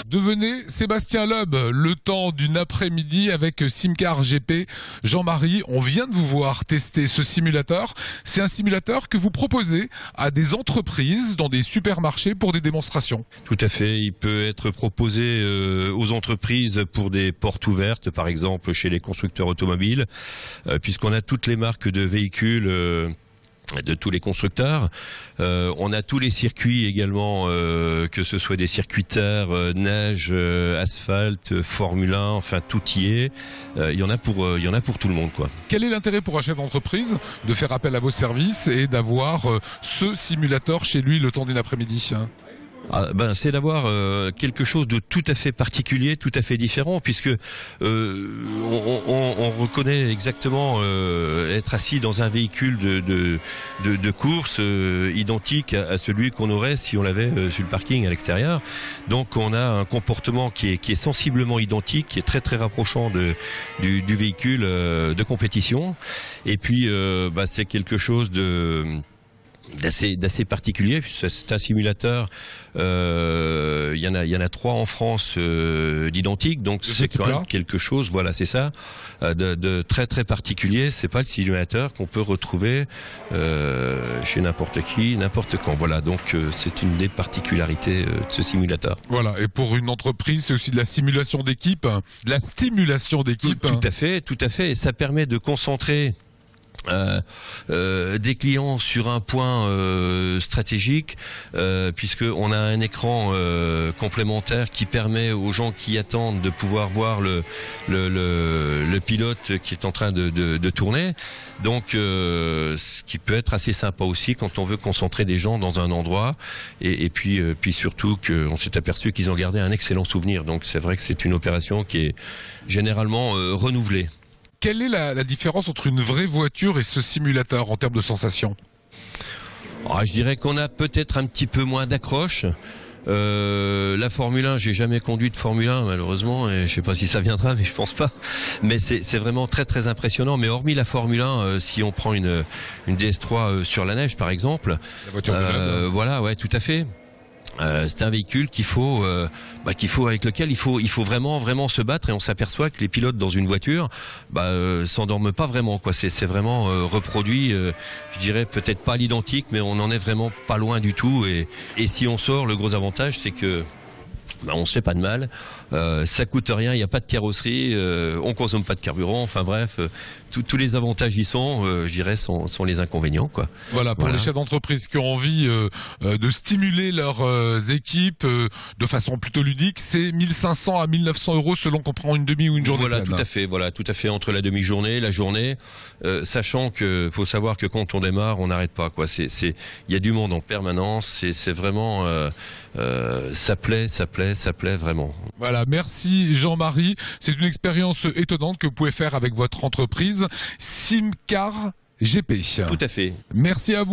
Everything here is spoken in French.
Devenez Sébastien Loeb le temps d'une après-midi avec Simcar GP. Jean-Marie, on vient de vous voir tester ce simulateur. C'est un simulateur que vous proposez à des entreprises dans des supermarchés pour des démonstrations. Tout à fait, il peut être proposé aux entreprises pour des portes ouvertes, par exemple chez les constructeurs automobiles, puisqu'on a toutes les marques de véhicules de tous les constructeurs. On a tous les circuits également, que ce soit des circuits terre, neige, asphalte, Formule 1, enfin tout y est. Il y en a pour tout le monde, quoi. Quel est l'intérêt pour un chef d'entreprise de faire appel à vos services et d'avoir ce simulateur chez lui le temps d'une après-midi ? C'est d'avoir quelque chose de tout à fait particulier, tout à fait différent, puisque on reconnaît exactement être assis dans un véhicule de course identique à celui qu'on aurait si on l'avait sur le parking à l'extérieur. Donc on a un comportement qui est sensiblement identique, qui est très très rapprochant du véhicule de compétition. Et puis c'est quelque chose d'assez particulier, puisque c'est un simulateur. Il y en a 3 en France d'identiques, donc c'est quand même quelque chose. Voilà, c'est ça, de très très particulier. C'est pas le simulateur qu'on peut retrouver chez n'importe qui, n'importe quand. Voilà, donc c'est une des particularités de ce simulateur. Voilà, et pour une entreprise, c'est aussi de la simulation d'équipe, de la stimulation d'équipe. Tout à fait, et ça permet de concentrer des clients sur un point stratégique, puisque on a un écran complémentaire qui permet aux gens qui attendent de pouvoir voir le pilote qui est en train de tourner. Donc ce qui peut être assez sympa aussi quand on veut concentrer des gens dans un endroit, et puis surtout qu'on s'est aperçu qu'ils ont gardé un excellent souvenir. Donc c'est vrai que c'est une opération qui est généralement renouvelée. Quelle est la différence entre une vraie voiture et ce simulateur en termes de sensations ? Je dirais qu'on a peut-être un petit peu moins d'accroche. La Formule 1, j'ai jamais conduit de Formule 1 malheureusement, et je sais pas si ça viendra, mais je pense pas. Mais c'est vraiment très très impressionnant. Mais hormis la Formule 1, si on prend une DS3 sur la neige par exemple, la voiture voilà, ouais, tout à fait. C'est un véhicule avec lequel il faut vraiment se battre, et on s'aperçoit que les pilotes dans une voiture s'endorment pas vraiment, quoi. C'est vraiment reproduit, je dirais peut-être pas à l'identique, mais on en est vraiment pas loin du tout. Et si on sort, le gros avantage c'est que on se fait pas de mal, ça coûte rien, il n'y a pas de carrosserie, on consomme pas de carburant, enfin bref, tous les avantages y sont, je dirais, sont les inconvénients, quoi. Voilà, pour les chefs d'entreprise qui ont envie de stimuler leurs équipes de façon plutôt ludique, c'est 1500 à 1900 € selon qu'on prend une demi ou une journée pleine. Tout à fait, entre la demi-journée, la journée, sachant que faut savoir que quand on démarre, on n'arrête pas, quoi. Il y a du monde en permanence, c'est vraiment ça plaît vraiment. Voilà, merci Jean-Marie. C'est une expérience étonnante que vous pouvez faire avec votre entreprise Simcar GP. Tout à fait. Merci à vous.